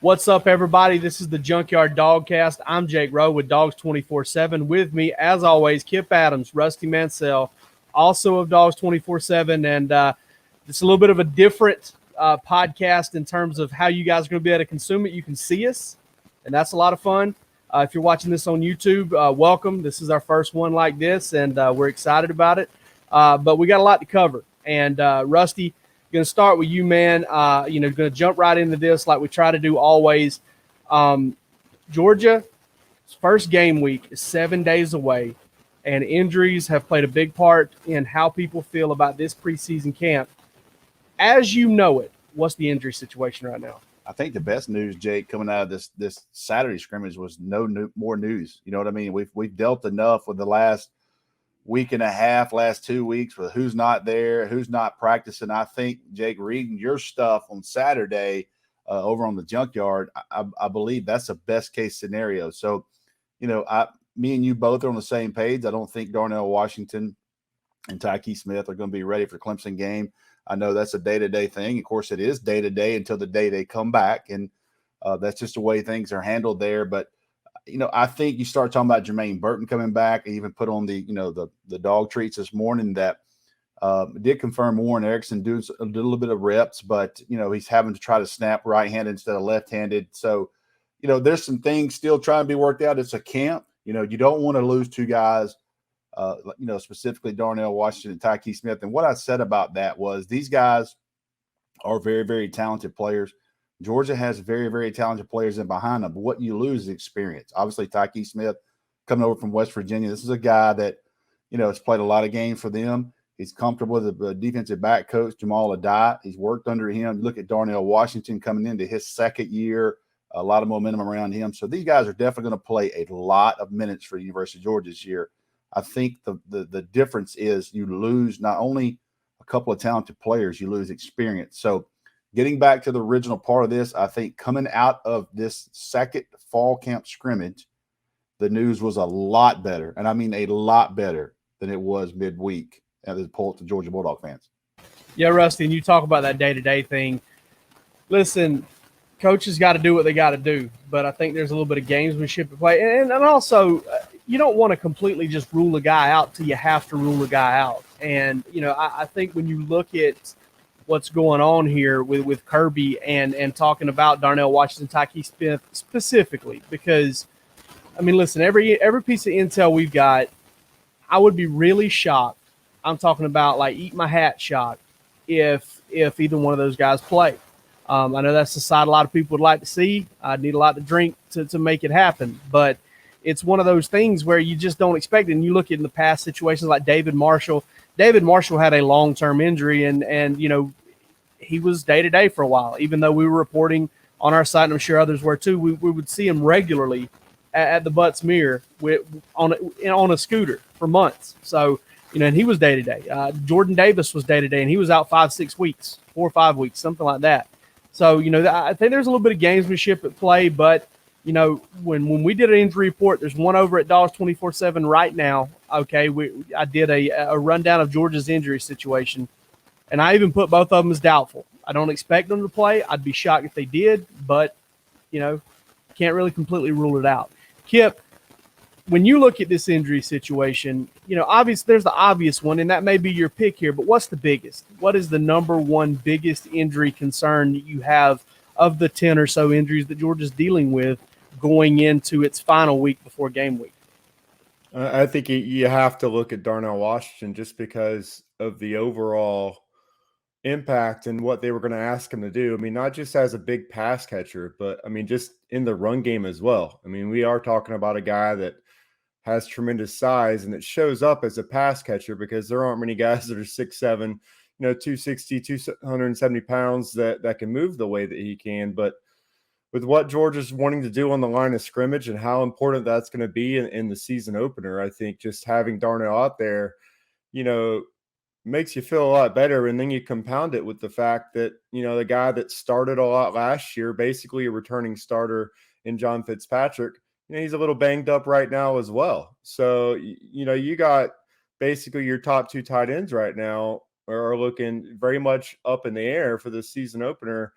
What's up, everybody? This is the Junkyard Dawgcast. I'm Jake Rowe with Dogs 24/7. With me, as always, Kipp Adams, Rusty Mansell, also of Dogs 24/7. And it's a little bit of a different podcast in terms of how you guys are going to be able to consume it. You can see us, and that's a lot of fun. If you're watching this on YouTube, welcome. This is our first one like this, and we're excited about it. But we got a lot to cover. And Rusty, going to start with you, man. Going to jump right into this like we try to do always. Georgia's first game week is 7 days away, and injuries have played a big part in how people feel about this preseason camp. As you know it, what's the injury situation right now? I think the best news, Jake, coming out of this Saturday scrimmage was more news. You know what I mean? We've dealt enough with the last week and a half, last 2 weeks with who's not there, who's not practicing. I think, Jake, reading your stuff on Saturday over on the Junkyard, I believe that's a best case scenario. So, me and you both are on the same page. I don't think Darnell Washington and Tykee Smith are going to be ready for Clemson game. I know that's a day-to-day thing. Of course, it is day-to-day until the day they come back, and that's just the way things are handled there. But I think you start talking about Jermaine Burton coming back. I even put on the dog treats this morning that did confirm Warren Erickson doing a little bit of reps, but, he's having to try to snap right-handed instead of left-handed. So, there's some things still trying to be worked out. It's a camp. You don't want to lose two guys, specifically Darnell Washington and Tykee Smith. And what I said about that was these guys are very, very talented players. Georgia has very, very talented players in behind them, but what you lose is experience. Obviously, Tykee Smith coming over from West Virginia. This is a guy that, has played a lot of games for them. He's comfortable with the defensive back coach, Jamal Adai. He's worked under him. Look at Darnell Washington coming into his second year, a lot of momentum around him. So these guys are definitely going to play a lot of minutes for the University of Georgia this year. I think the difference is you lose not only a couple of talented players, you lose experience. So getting back to the original part of this, I think coming out of this second fall camp scrimmage, the news was a lot better, and I mean a lot better than it was midweek as a poll to Georgia Bulldog fans. Yeah, Rusty, and you talk about that day-to-day thing. Listen, coaches got to do what they got to do, but I think there's a little bit of gamesmanship at play. And also, you don't want to completely just rule a guy out till you have to rule a guy out. And, I think when you look at what's going on here with Kirby and talking about Darnell Washington, Tykee Smith specifically, because, listen, every piece of intel we've got, I would be really shocked. I'm talking about like eat my hat shocked if either one of those guys play. I know that's the side a lot of people would like to see. I'd need a lot to drink to make it happen. But it's one of those things where you just don't expect it. And you look at in the past situations like David Marshall. David Marshall had a long-term injury, and he was day-to-day for a while, even though we were reporting on our site, and I'm sure others were too. We would see him regularly at the Butts Mirror on a scooter for months. So, and he was day-to-day. Jordan Davis was day-to-day, and he was out 5-6 weeks, 4 or 5 weeks, something like that. So, I think there's a little bit of gamesmanship at play, but, when we did an injury report, there's one over at Dogs 24/7 right now. Okay, I did a rundown of Georgia's injury situation, and I even put both of them as doubtful. I don't expect them to play. I'd be shocked if they did, but, can't really completely rule it out. Kipp, when you look at this injury situation, obviously there's the obvious one, and that may be your pick here, but what's the biggest? What is the number one biggest injury concern that you have of the 10 or so injuries that Georgia's dealing with going into its final week before game week? I think you have to look at Darnell Washington just because of the overall impact and what they were going to ask him to do. Not just as a big pass catcher, but just in the run game as well. We are talking about a guy that has tremendous size, and it shows up as a pass catcher because there aren't many guys that are 6'7", 260, 270 pounds that can move the way that he can. But with what Georgia's wanting to do on the line of scrimmage and how important that's going to be in the season opener, I think just having Darnell out there, makes you feel a lot better. And then you compound it with the fact that, the guy that started a lot last year, basically a returning starter in John Fitzpatrick, he's a little banged up right now as well. So, you got basically your top two tight ends right now are looking very much up in the air for the season opener.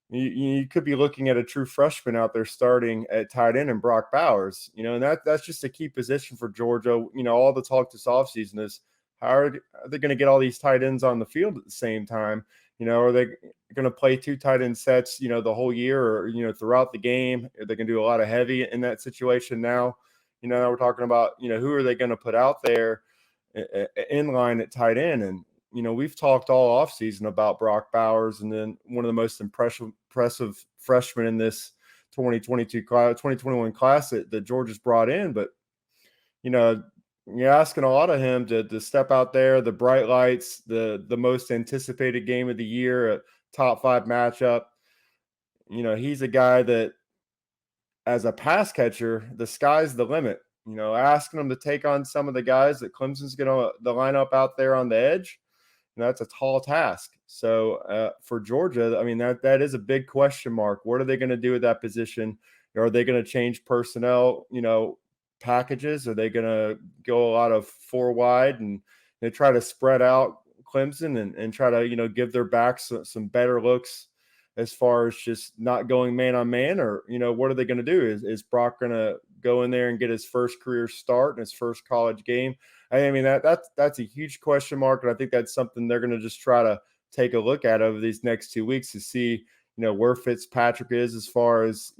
you could be looking at a true freshman out there starting at tight end and Brock Bowers, and that's just a key position for Georgia. All the talk this offseason is how are they going to get all these tight ends on the field at the same time? Are they going to play 2 tight end sets, the whole year or, throughout the game? Are they going to do a lot of heavy in that situation now? We're talking about, who are they going to put out there in line at tight end? And, we've talked all offseason about Brock Bowers, and then one of the most impressive freshmen in this 2021 class that Georgia's brought in. But, you're asking a lot of him to step out there, the bright lights, the most anticipated game of the year, a top 5 matchup. He's a guy that, as a pass catcher, the sky's the limit. Asking him to take on some of the guys that Clemson's going to line up out there on the edge, that's a tall task. So for Georgia, I mean, that is a big question mark. What are they going to do with that position? Are they going to change personnel, packages? Are they going to go a lot of 4 wide and they try to spread out Clemson and try to, give their backs some better looks as far as just not going man on man? Or, what are they going to do? Is Brock going to go in there and get his first career start in his first college game? I mean, that's a huge question mark. And I think that's something they're going to just try to take a look at over these next 2 weeks to see, where Fitzpatrick is as far as,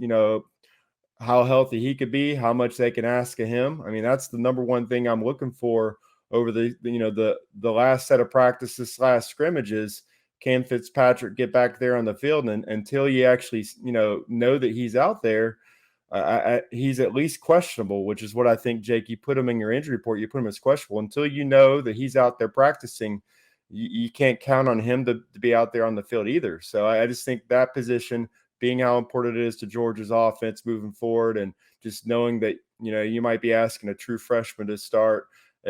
how healthy he could be, how much they can ask of him. I mean, that's the number one thing I'm looking for over the last set of practices, last scrimmages. Can Fitzpatrick get back there on the field? And until you actually, know that he's out there, he's at least questionable, which is what I think, Jake, you put him in your injury report, you put him as questionable. Until you know that he's out there practicing, you can't count on him to be out there on the field either. So I just think that position, being how important it is to Georgia's offense moving forward, and just knowing that, you might be asking a true freshman to start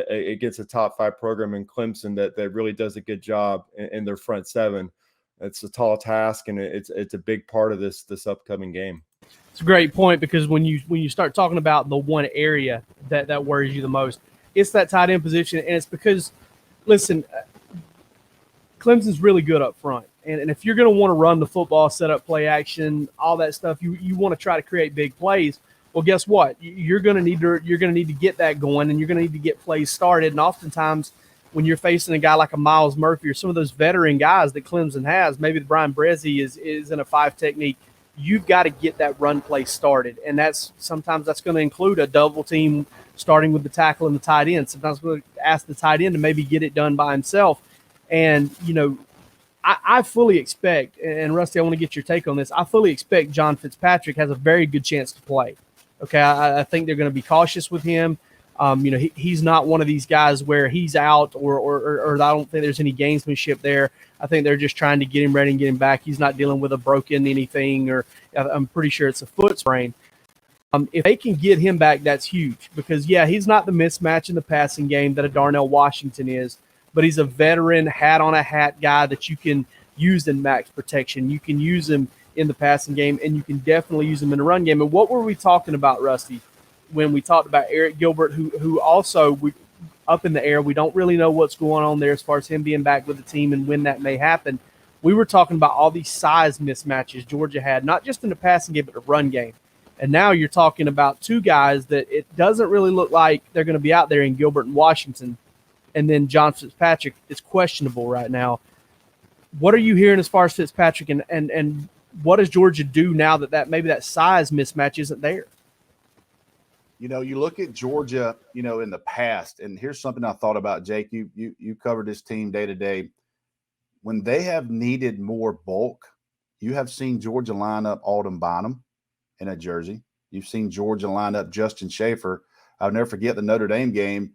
against a top 5 program in Clemson that really does a good job in their front 7. It's a tall task, and it's a big part of this upcoming game. It's a great point, because when you start talking about the one area that worries you the most, it's that tight end position. And it's because, listen, Clemson's really good up front. And if you're going to want to run the football, set up play action, all that stuff, you want to try to create big plays. Well, guess what? You're going to need to get that going, and you're going to need to get plays started. And oftentimes, when you're facing a guy like a Miles Murphy or some of those veteran guys that Clemson has, maybe the Brian Brezzi is in a 5 technique, you've got to get that run play started. And sometimes that's going to include a double team starting with the tackle and the tight end. Sometimes we'll ask the tight end to maybe get it done by himself. And, I fully expect, and Rusty, I want to get your take on this, I fully expect John Fitzpatrick has a very good chance to play. Okay, I think they're going to be cautious with him. He's not one of these guys where he's out or I don't think there's any gamesmanship there. I think they're just trying to get him ready and get him back. He's not dealing with a broken anything, or I'm pretty sure it's a foot sprain. If they can get him back, that's huge, because, yeah, he's not the mismatch in the passing game that a Darnell Washington is, but he's a veteran, hat-on-a-hat guy that you can use in max protection. You can use him in the passing game, and you can definitely use him in the run game. And what were we talking about, Rusty, when we talked about Eric Gilbert, who also up in the air? We don't really know what's going on there as far as him being back with the team and when that may happen. We were talking about all these size mismatches Georgia had, not just in the passing game, but the run game. And now you're talking about 2 guys that it doesn't really look like they're going to be out there in Gilbert and Washington. And then John Fitzpatrick is questionable right now. What are you hearing as far as Fitzpatrick, and what does Georgia do now that maybe that size mismatch isn't there? You look at Georgia, in the past, and here's something I thought about, Jake. You covered this team day to day. When they have needed more bulk, you have seen Georgia line up Alden Bynum in a jersey. You've seen Georgia line up Justin Schaefer. I'll never forget the Notre Dame game.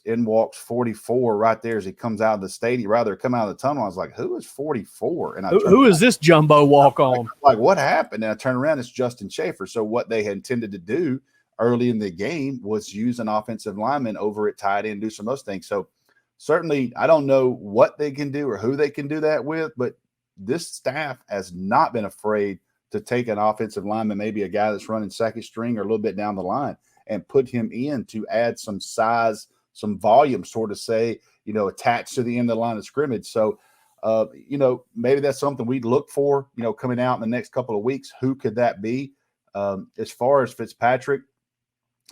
In walks 44 right there as he comes out of the stadium, rather come out of the tunnel. I was like, who is 44? And who is this jumbo walk on? Like, what happened? And I turn around, it's Justin Schaefer. So what they had intended to do early in the game was use an offensive lineman over at tight end, do some of those things. So certainly I don't know what they can do or who they can do that with, but this staff has not been afraid to take an offensive lineman, maybe a guy that's running second string or a little bit down the line, and put him in to add some size, some volume, sort of say, attached to the end of the line of scrimmage. So Maybe that's something we'd look for, coming out in the next couple of weeks. Who could that be? As far as Fitzpatrick,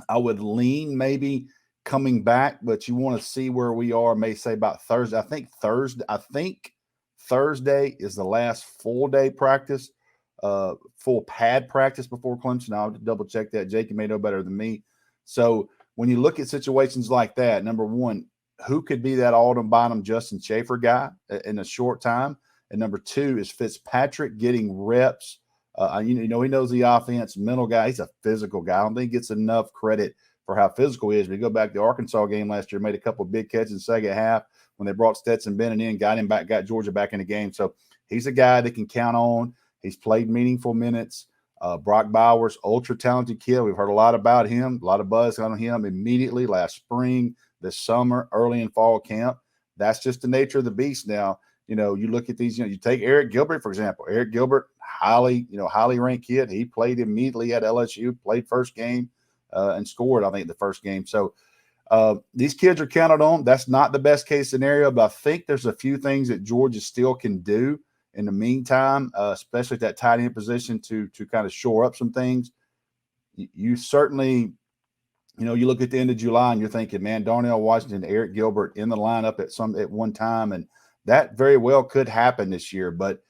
I would lean maybe coming back, but you want to see where we are, may say about Thursday. I think Thursday is the last full day practice, full pad practice before Clemson. I'll double check that. Jake, you may know better than me. So when you look at situations like that, number one, who could be that Autumn Bottom Justin Schaefer guy in a short time? And number two, is Fitzpatrick getting reps? He knows the offense, mental guy. He's a physical guy. I don't think he gets enough credit for how physical he is. But you go back to the Arkansas game last year, made a couple of big catches in the second half when they brought Stetson Bennett in, got Georgia back in the game. So he's a guy that can count on. He's played meaningful minutes. Brock Bowers, ultra-talented kid. We've heard a lot about him, a lot of buzz on him immediately last spring, this summer, early in fall camp. That's just the nature of the beast now. You look at these, you take Eric Gilbert, for example. Eric Gilbert, highly ranked kid. He played immediately at LSU, played first game and scored, I think, the first game. So these kids are counted on. That's not the best case scenario, but I think there's a few things that Georgia still can do in the meantime, especially at that tight end position to kind of shore up some things. You certainly, you look at the end of July and you're thinking, man, Darnell Washington, Eric Gilbert in the lineup at one time, and that very well could happen this year. But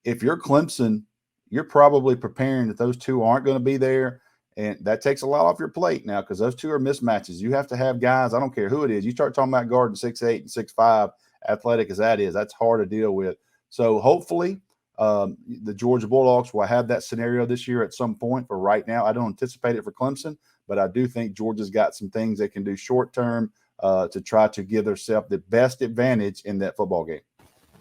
if you're Clemson, you're probably preparing that those two aren't going to be there, and that takes a lot off your plate now because those two are mismatches. You have to have guys, I don't care who it is. You start talking about guarding 6'8" and 6'5", athletic as that is, that's hard to deal with. So hopefully the Georgia Bulldogs will have that scenario this year at some point. For right now, I don't anticipate it for Clemson, but I do think Georgia's got some things they can do short term to try to give themselves the best advantage in that football game.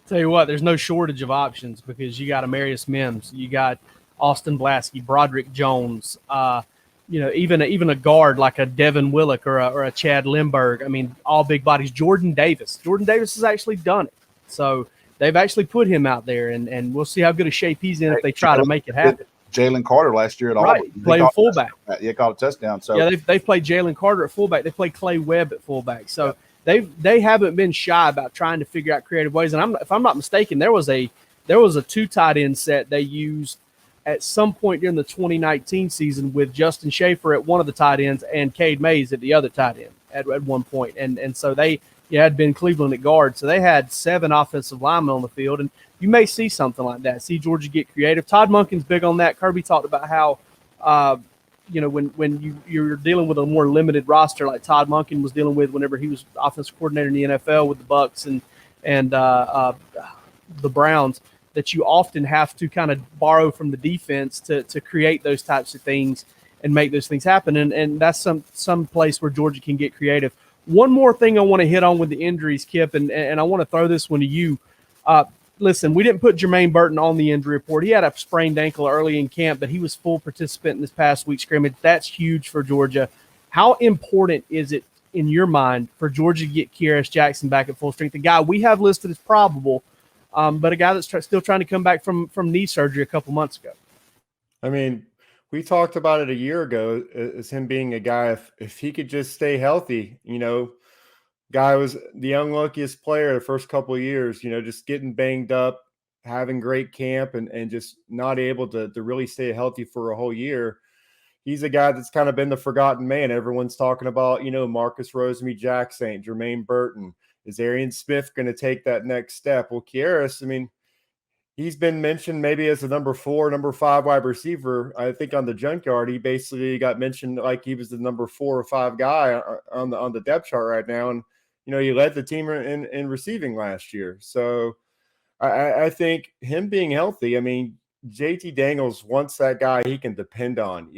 Tell you what, there's no shortage of options because you got Amarius Mims, you got Austin Blasky, Broderick Jones, even a guard like a Devin Willock or a Chad Lindbergh. I mean, all big bodies. Jordan Davis has actually done it. So they've actually put him out there, and we'll see how good a shape he's in if they try to make it happen. Jalen Carter last year at Auburn. Playing fullback. Yeah, caught a touchdown. So yeah, they've played Jalen Carter at fullback. They played Clay Webb at fullback. So they haven't been shy about trying to figure out creative ways. And if I'm not mistaken, there was a 2 tight end set they used at some point during the 2019 season with Justin Schaefer at one of the tight ends and Cade Mays at the other tight end at one point. And so they had Ben Cleveland at guard. So they had 7 offensive linemen on the field. And you may see something like that. See Georgia get creative. Todd Monken's big on that. Kirby talked about how, when you're dealing with a more limited roster like Todd Monken was dealing with whenever he was offensive coordinator in the NFL with the Bucks and the Browns, that you often have to kind of borrow from the defense to create those types of things and make those things happen. And that's some place where Georgia can get creative. One more thing I want to hit on with the injuries, Kip, and I want to throw this one to you. Listen, we didn't put Jermaine Burton on the injury report. He had a sprained ankle early in camp, but he was full participant in this past week's scrimmage. That's huge for Georgia. How important is it in your mind for Georgia to get Kearis Jackson back at full strength? The guy we have listed as probable, but a guy that's still trying to come back from knee surgery a couple months ago. I mean, we talked about it a year ago as him being a guy, if he could just stay healthy, guy was the unluckiest player the first couple of years, just getting banged up, having great camp and just not able to really stay healthy for a whole year. He's a guy that's kind of been the forgotten man. Everyone's talking about, Marcus Rosemy-Jacksaint, Jermaine Burton. Is Arian Smith going to take that next step? Well, Kearis, I mean, he's been mentioned maybe as a number 4, number 5 wide receiver. I think on the Junkyard, he basically got mentioned like he was the number 4 or 5 guy on the depth chart right now. And, he led the team in receiving last year. So I think him being healthy, I mean, JT Daniels wants that guy he can depend on,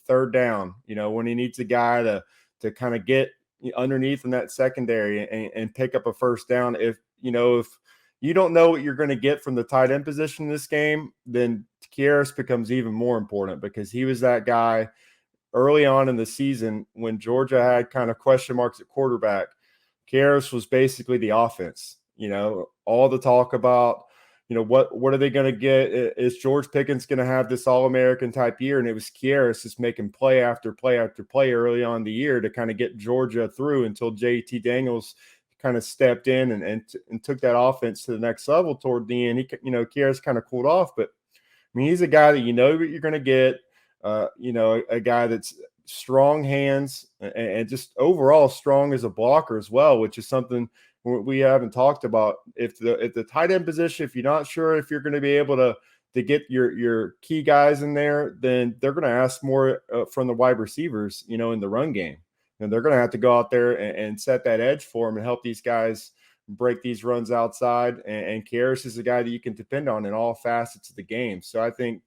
third down, when he needs a guy to kind of get underneath in that secondary and pick up a first down. If you don't know what you're going to get from the tight end position in this game, then Kearis becomes even more important because he was that guy early on in the season when Georgia had kind of question marks at quarterback. Kearis was basically the offense, all the talk about, what are they going to get? Is George Pickens going to have this All-American type year? And it was Kearis just making play after play after play early on in the year to kind of get Georgia through until JT Daniels kind of stepped in and took that offense to the next level toward the end. Kearis kind of cooled off, but I mean, he's a guy that you know what you're going to get. A guy that's strong hands and just overall strong as a blocker as well, which is something we haven't talked about. If the tight end position, if you're not sure if you're going to be able to get your key guys in there, then they're going to ask more from the wide receivers, in the run game. And they're going to have to go out there and set that edge for them and help these guys break these runs outside. And Kearis is a guy that you can depend on in all facets of the game. So I think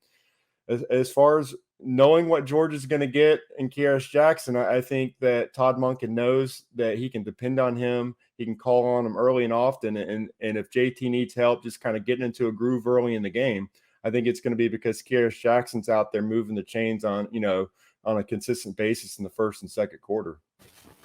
as far as knowing what Georgia's going to get in Kearis Jackson, I think that Todd Monken knows that he can depend on him. He can call on him early and often. And if JT needs help just kind of getting into a groove early in the game, I think it's going to be because Kearis Jackson's out there moving the chains on a consistent basis in the first and second quarter.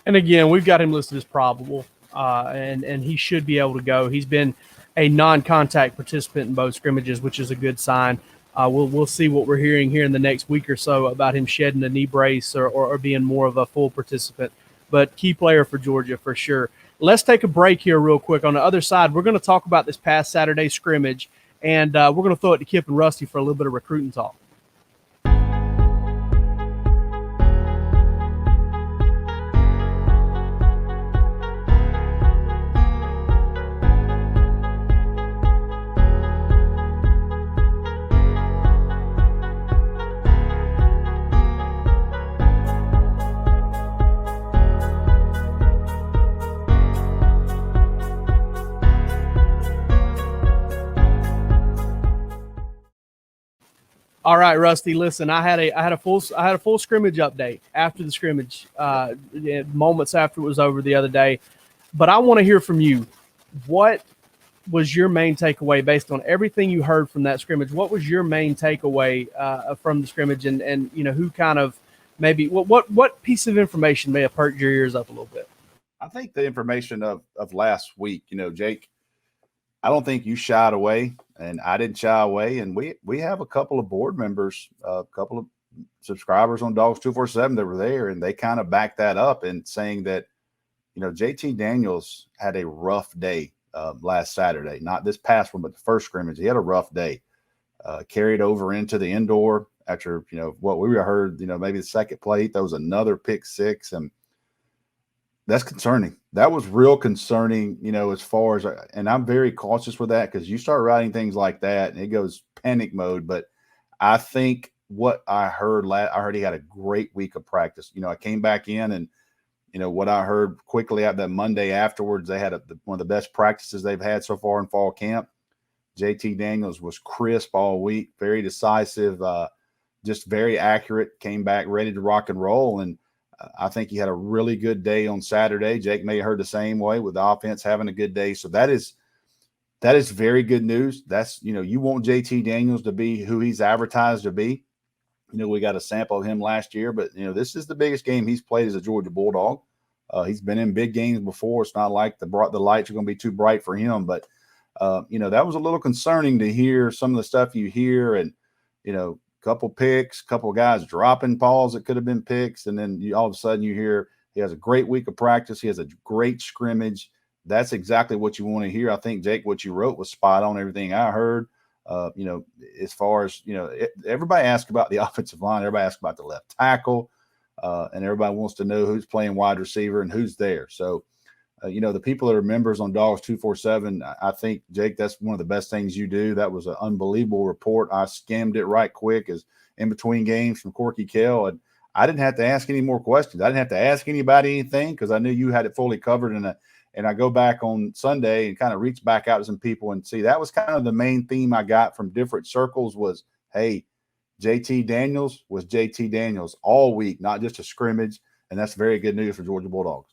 And again, we've got him listed as probable, and he should be able to go. He's been a non-contact participant in both scrimmages, which is a good sign. We'll see what we're hearing here in the next week or so about him shedding a knee brace or being more of a full participant. But key player for Georgia for sure. Let's take a break here real quick. On the other side, we're going to talk about this past Saturday scrimmage, and we're going to throw it to Kipp and Rusty for a little bit of recruiting talk. All right, Rusty. Listen, I had a full scrimmage update after the scrimmage, moments after it was over the other day. But I want to hear from you. What was your main takeaway based on everything you heard from that scrimmage? What was your main takeaway from the scrimmage, and who kind of maybe what piece of information may have perked your ears up a little bit? I think the information of last week, Jake, I don't think you shied away, and I didn't shy away. And we have a couple of board members, a couple of subscribers on Dogs 247 that were there, and they kind of backed that up and saying that, JT Daniels had a rough day last Saturday, not this past one, but the first scrimmage. He had a rough day, carried over into the indoor after, what we heard, maybe the second play, that was another pick six. And that's concerning. That was real concerning, as far as, and I'm very cautious with that because you start writing things like that and it goes panic mode. But I think what I heard, I heard he had a great week of practice. I came back in and, what I heard quickly at that Monday afterwards, they had one of the best practices they've had so far in fall camp. JT Daniels was crisp all week, very decisive, just very accurate, came back ready to rock and roll. And I think he had a really good day on Saturday. Jake may have heard the same way with the offense having a good day. So that is very good news. That's, you want JT Daniels to be who he's advertised to be. We got a sample of him last year, but, this is the biggest game he's played as a Georgia Bulldog. He's been in big games before. It's not like the lights are going to be too bright for him, but, that was a little concerning to hear some of the stuff you hear and, couple picks, couple guys dropping balls that could have been picks. And then all of a sudden you hear he has a great week of practice. He has a great scrimmage. That's exactly what you want to hear. I think, Jake, what you wrote was spot on everything I heard. As far as, everybody asked about the offensive line. Everybody asked about the left tackle. And everybody wants to know who's playing wide receiver and who's there. So, the people that are members on Dogs 247, I think, Jake, that's one of the best things you do. That was an unbelievable report. I skimmed it right quick as in between games from Corky Kell, and I didn't have to ask any more questions. I didn't have to ask anybody anything because I knew you had it fully covered. And I go back on Sunday and kind of reach back out to some people and see that was kind of the main theme I got from different circles was, hey, JT Daniels was JT Daniels all week, not just a scrimmage, and that's very good news for Georgia Bulldogs.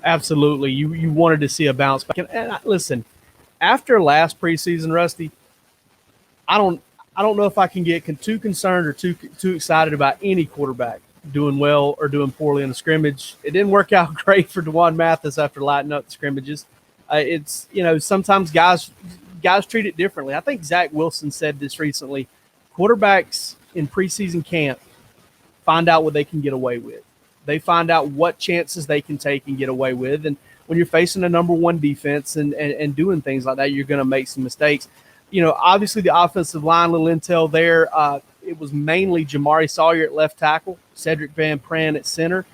Absolutely. You wanted to see a bounce back. And listen, after last preseason, Rusty, I don't know if I can get too concerned or too excited about any quarterback doing well or doing poorly in the scrimmage. It didn't work out great for DeJuan Mathis after lighting up the scrimmages. It's, sometimes guys treat it differently. I think Zach Wilson said this recently. Quarterbacks in preseason camp find out what they can get away with. They find out what chances they can take and get away with. And when you're facing a number one defense and doing things like that, you're going to make some mistakes. Obviously the offensive line, little intel there. It was mainly Jamari Sawyer at left tackle, Cedric Van Pran at center,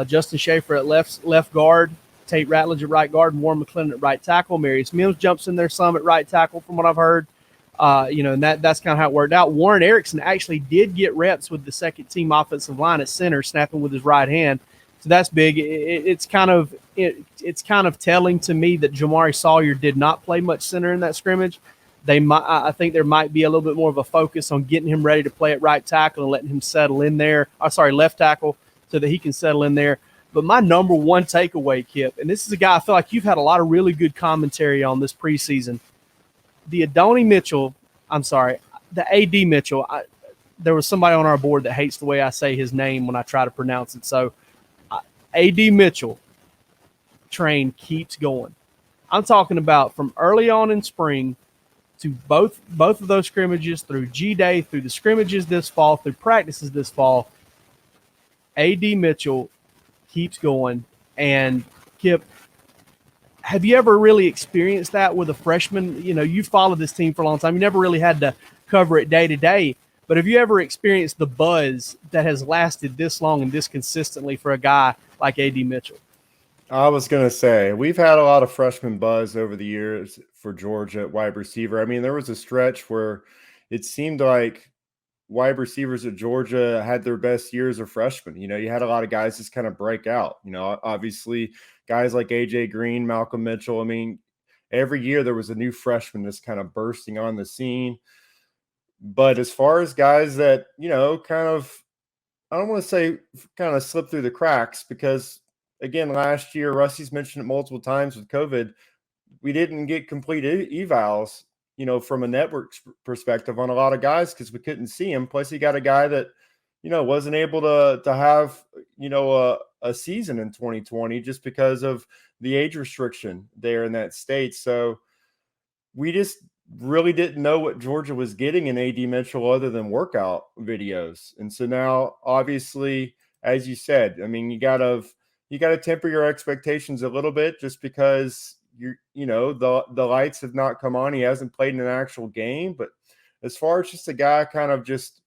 Justin Schaefer at left guard, Tate Ratledge at right guard, and Warren McClendon at right tackle. Marius Mims jumps in there some at right tackle from what I've heard. And that's kind of how it worked out. Warren Erickson actually did get reps with the second team offensive line at center, snapping with his right hand. So that's big. It's kind of telling to me that Jamari Sawyer did not play much center in that scrimmage. I think there might be a little bit more of a focus on getting him ready to play at right tackle and letting him settle in there. Left tackle, so that he can settle in there. But my number one takeaway, Kip, and this is a guy I feel like you've had a lot of really good commentary on this preseason. The AD Mitchell. There was somebody on our board that hates the way I say his name when I try to pronounce it. So AD Mitchell train keeps going. I'm talking about from early on in spring to both of those scrimmages, through G-Day, through the scrimmages this fall, through practices this fall. AD Mitchell keeps going. And Kip, have you ever really experienced that with a freshman? You followed this team for a long time. You never really had to cover it day to day. But have you ever experienced the buzz that has lasted this long and this consistently for a guy like AD Mitchell? I was going to say, we've had a lot of freshman buzz over the years for Georgia at wide receiver. I mean, there was a stretch where it seemed like wide receivers at Georgia had their best years of freshmen. You had a lot of guys just kind of break out. Obviously guys like AJ Green, Malcolm Mitchell. I mean, every year there was a new freshman that's kind of bursting on the scene. But as far as guys that, kind of, I don't want to say kind of slip through the cracks, because again, last year, Rusty's mentioned it multiple times with COVID, we didn't get complete evals, from a network perspective on a lot of guys because we couldn't see him. Plus, he got a guy that, wasn't able to have, a season in 2020 just because of the age restriction there in that state. So we just really didn't know what Georgia was getting in AD Mitchell other than workout videos. And so now, obviously, as you said, I mean, you got to temper your expectations a little bit just because the lights have not come on. He hasn't played in an actual game, but as far as just a guy kind of just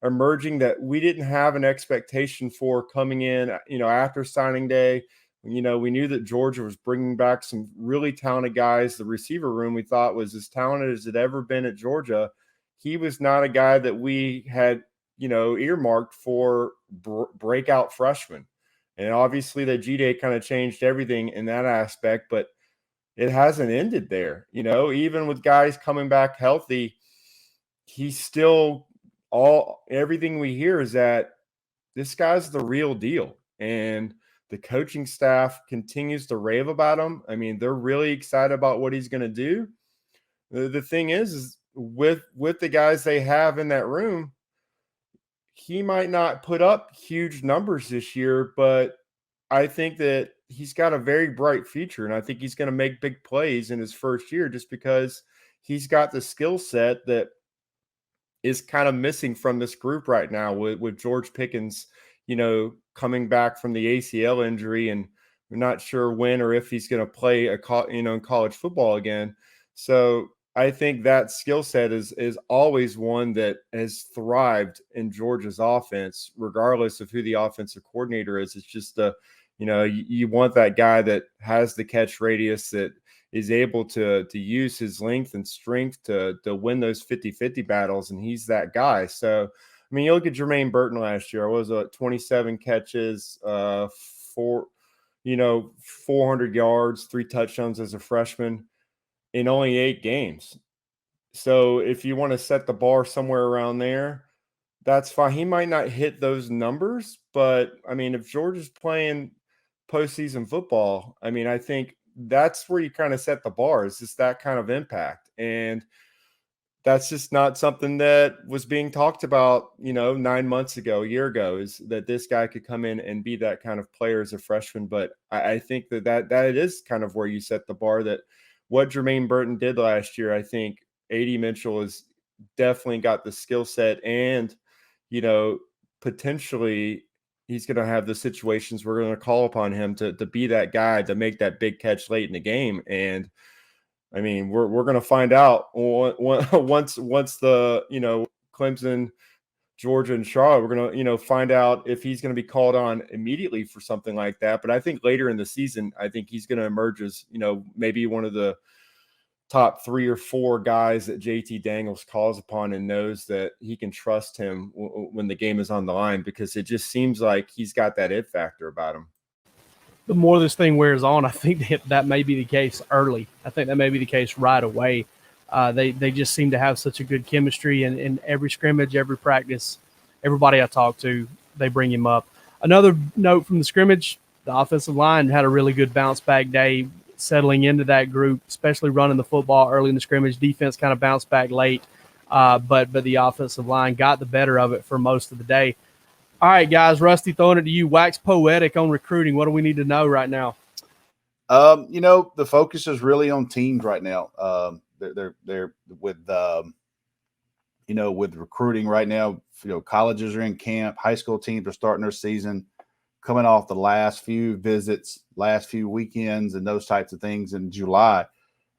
emerging that we didn't have an expectation for coming in, after signing day, we knew that Georgia was bringing back some really talented guys. The receiver room we thought was as talented as it ever been at Georgia. He was not a guy that we had, earmarked for breakout freshman. And obviously the G-Day kind of changed everything in that aspect, but it hasn't ended there. Even with guys coming back healthy, he's still everything we hear is that this guy's the real deal. And the coaching staff continues to rave about him. I mean, they're really excited about what he's going to do. The thing is with the guys they have in that room, he might not put up huge numbers this year, but I think that he's got a very bright future, and I think he's going to make big plays in his first year just because he's got the skill set that is kind of missing from this group right now with George Pickens, coming back from the ACL injury, and we're not sure when or if he's going to play in college football again. So I think that skill set is always one that has thrived in Georgia's offense, regardless of who the offensive coordinator is. It's just you want that guy that has the catch radius, that is able to use his length and strength to win those 50-50 battles, and he's that guy. So, I mean, you look at Jermaine Burton last year. Was 27 catches, 400 yards, 3 touchdowns as a freshman in only 8 games. So if you want to set the bar somewhere around there, that's fine. He might not hit those numbers, but I mean, if Georgia's playing postseason football, I mean, I think that's where you kind of set the bar, is just that kind of impact. And that's just not something that was being talked about, 9 months ago, a year ago, is that this guy could come in and be that kind of player as a freshman. But I think that it is kind of where you set the bar, that what Jermaine Burton did last year, I think AD Mitchell has definitely got the skill set and, potentially he's going to have the situations we're going to call upon him to be that guy to make that big catch late in the game. And I mean, we're going to find out once the, Clemson, Georgia, and Charlotte, we're going to, find out if he's going to be called on immediately for something like that. But I think later in the season, I think he's going to emerge as, maybe one of the top 3 or 4 guys that JT Daniels calls upon and knows that he can trust him when the game is on the line, because it just seems like he's got that it factor about him. The more this thing wears on, I think that may be the case early. I think that may be the case right away. They just seem to have such a good chemistry, and in every scrimmage, every practice, everybody I talk to, they bring him up. Another note from the scrimmage, the offensive line had a really good bounce back day, settling into that group, especially running the football early in the scrimmage. Defense kind of bounced back late, but the offensive line got the better of it for most of the day. All right, guys, Rusty, throwing it to you. Wax poetic on recruiting. What do we need to know right now? The focus is really on teams right now. They're with with recruiting right now. Colleges are in camp. High school teams are starting their season, coming off the last few visits, last few weekends, and those types of things in July.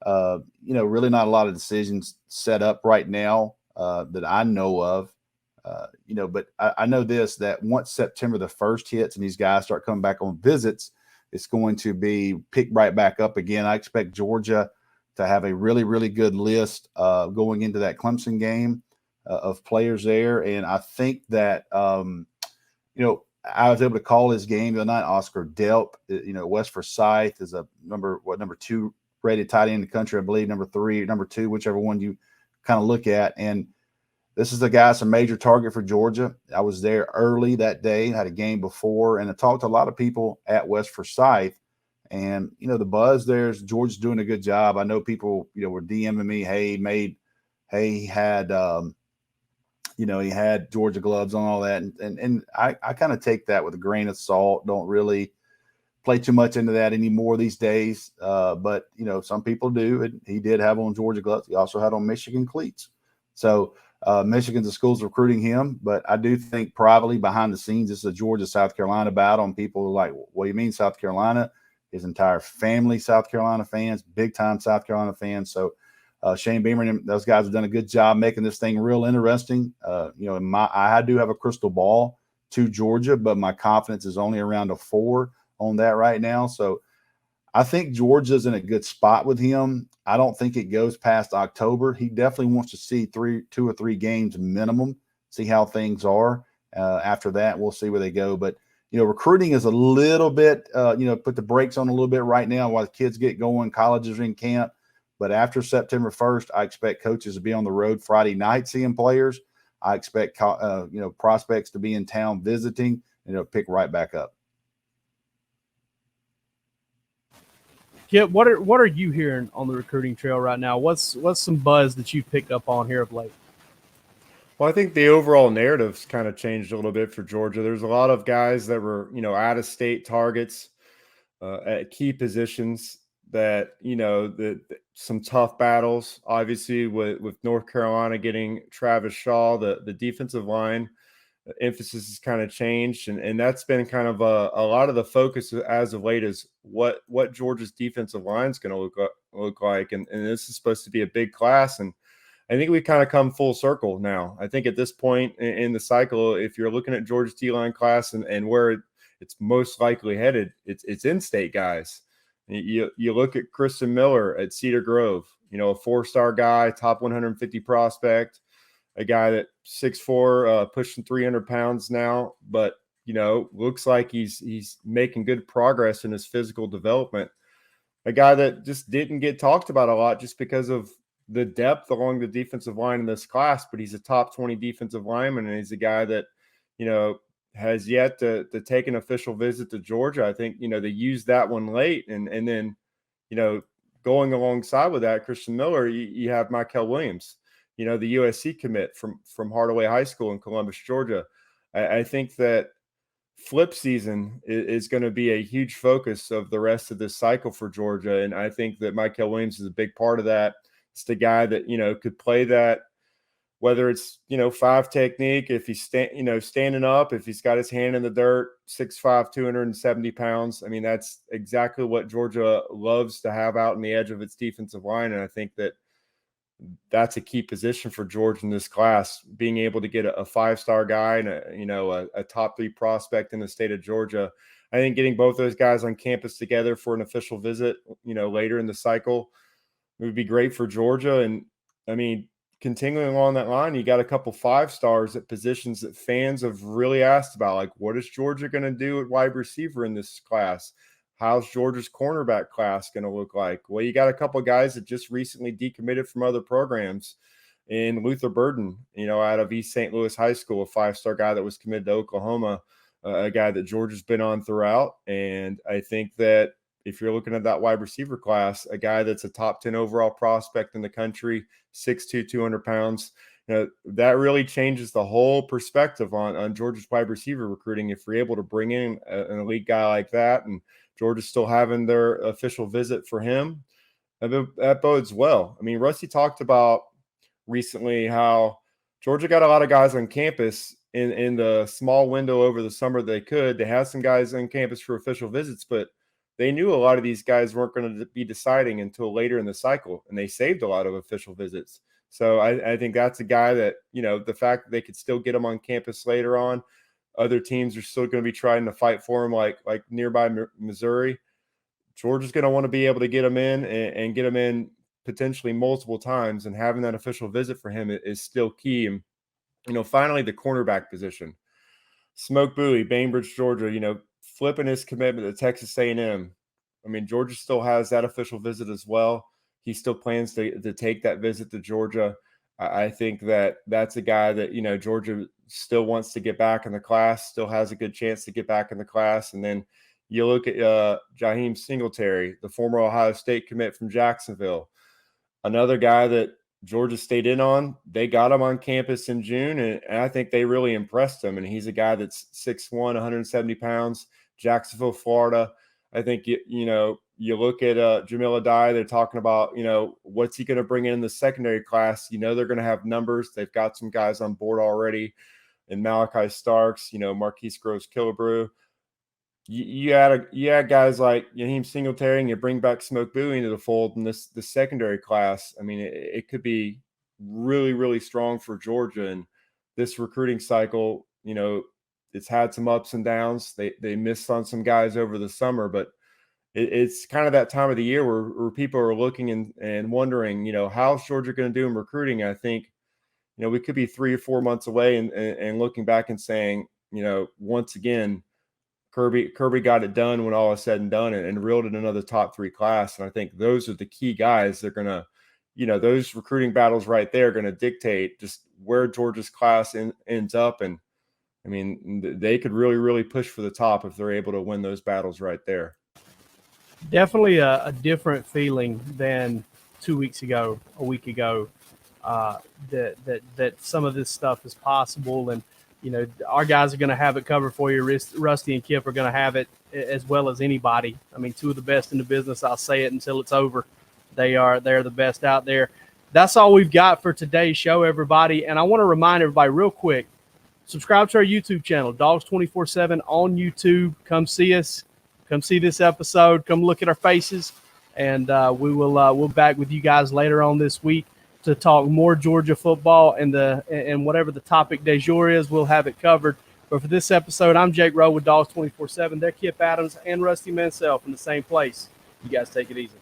Really not a lot of decisions set up right now that I know of. But I know this, that once September the 1st hits and these guys start coming back on visits, it's going to be picked right back up again. I expect Georgia to have a really, really good list going into that Clemson game of players there. And I think that, I was able to call this game the other night. Oscar Delp, West Forsyth is a number 2 rated tight end in the country, I believe, number 3, number 2, whichever one you kind of look at. And this is the guy that's a major target for Georgia. I was there early that day, had a game before, and I talked to a lot of people at West Forsyth. And, the buzz there is Georgia's doing a good job. I know people, were DMing me, he had he had Georgia gloves on, all that. And I kind of take that with a grain of salt. Don't really play too much into that anymore these days. But, some people do. And he did have on Georgia gloves. He also had on Michigan cleats. So, Michigan's the school's recruiting him, but I do think privately behind the scenes, this is a Georgia-South Carolina battle, and people are like, what do you mean South Carolina? His entire family, South Carolina fans, big-time South Carolina fans. So Shane Beamer and those guys have done a good job making this thing real interesting. I do have a crystal ball to Georgia, but my confidence is only around a 4 on that right now. So I think Georgia's in a good spot with him. I don't think it goes past October. He definitely wants to see 2 or 3 games minimum, see how things are. After that, we'll see where they go. But, recruiting is a little bit, put the brakes on a little bit right now while the kids get going. Colleges are in camp. But after September 1st, I expect coaches to be on the road Friday night seeing players. I expect, prospects to be in town visiting, and it'll pick right back up. Kip, what are you hearing on the recruiting trail right now? What's some buzz that you've picked up on here of late? Well, I think the overall narrative's kind of changed a little bit for Georgia. There's a lot of guys that were, out-of-state targets at key positions that, some tough battles, obviously, with North Carolina getting Travis Shaw, the defensive line. Emphasis has kind of changed, and that's been kind of a lot of the focus as of late is what Georgia's defensive line is going to look like, and this is supposed to be a big class, and I think we kind of come full circle now. I think at this point in the cycle, if you're looking at Georgia's D-line class and where it's most likely headed, it's in-state guys. You look at Christian Miller at Cedar Grove, a 4-star guy, top 150 prospect. A guy that 6'4", pushing 300 pounds now, but looks like he's making good progress in his physical development. A guy that just didn't get talked about a lot just because of the depth along the defensive line in this class, but he's a top 20 defensive lineman, and he's a guy that has yet to take an official visit to Georgia. I think they used that one late, and then going alongside with that, Christian Miller, you have Michael Williams. The USC commit from Hardaway High School in Columbus, Georgia. I think that flip season is going to be a huge focus of the rest of this cycle for Georgia. And I think that Michael Williams is a big part of that. It's the guy that, could play that whether it's, 5 technique, if he's standing up, if he's got his hand in the dirt, 6'5", 270 pounds. I mean, that's exactly what Georgia loves to have out in the edge of its defensive line. And I think that's a key position for Georgia in this class, being able to get a 5-star guy and a top 3 prospect in the state of Georgia. I think getting both those guys on campus together for an official visit, later in the cycle would be great for Georgia. And I mean, continuing along that line, you got a couple 5-stars at positions that fans have really asked about, like, what is Georgia going to do at wide receiver in this class? How's Georgia's cornerback class going to look like? Well, you got a couple of guys that just recently decommitted from other programs in Luther Burden, out of East St. Louis High School, a 5-star guy that was committed to Oklahoma, a guy that Georgia's been on throughout. And I think that if you're looking at that wide receiver class, a guy that's a top 10 overall prospect in the country, 6'2", 200 pounds, that really changes the whole perspective on Georgia's wide receiver recruiting. If you're able to bring in an elite guy like that, and Georgia's still having their official visit for him, that bodes well. I mean, Rusty talked about recently how Georgia got a lot of guys on campus in the small window over the summer they could. They had some guys on campus for official visits, but they knew a lot of these guys weren't going to be deciding until later in the cycle, and they saved a lot of official visits. So I think that's a guy that, the fact that they could still get him on campus later on, other teams are still going to be trying to fight for him, like nearby Missouri. Georgia's going to want to be able to get him in and get him in potentially multiple times, and having that official visit for him is still key. And, finally, the cornerback position. Smoke Bowie, Bainbridge, Georgia, flipping his commitment to Texas A&M. I mean, Georgia still has that official visit as well. He still plans to take that visit to Georgia. I think that's a guy that, Georgia still wants to get back in the class, still has a good chance to get back in the class. And then you look at Jaheim Singletary, the former Ohio State commit from Jacksonville, another guy that Georgia stayed in on. They got him on campus in June, and I think they really impressed him. And he's a guy that's 6'1", 170 pounds, Jacksonville, Florida. I think, you look at Jamil Adai, they're talking about, what's he going to bring in the secondary class? They're going to have numbers. They've got some guys on board already in Malachi Starks, Marquise Groves-Killebrew. You add guys like Jaheim Singletary, and you bring back Smoke Bowie into the fold in the secondary class. I mean, it could be really, really strong for Georgia. And this recruiting cycle, it's had some ups and downs. They missed on some guys over the summer, but it's kind of that time of the year where people are looking and wondering, how's Georgia going to do in recruiting? I think, we could be 3 or 4 months away and looking back and saying, once again, Kirby got it done when all is said and done, and reeled in another top 3 class. And I think those are the key guys. They're going to, those recruiting battles right there are going to dictate just where Georgia's class ends up. And I mean, they could really, really push for the top if they're able to win those battles right there. Definitely a different feeling than 2 weeks ago, a week ago, that some of this stuff is possible. And, our guys are going to have it covered for you. Rusty and Kipp are going to have it as well as anybody. I mean, 2 of the best in the business. I'll say it until it's over. They're the best out there. That's all we've got for today's show, everybody. And I want to remind everybody real quick, subscribe to our YouTube channel, Dogs 24/7 on YouTube. Come see us. Come see this episode. Come look at our faces. And we'll back with you guys later on this week to talk more Georgia football, and whatever the topic du jour is, we'll have it covered. But for this episode, I'm Jake Rowe with Dogs 24/7. They're Kipp Adams and Rusty Mansell from the same place. You guys take it easy.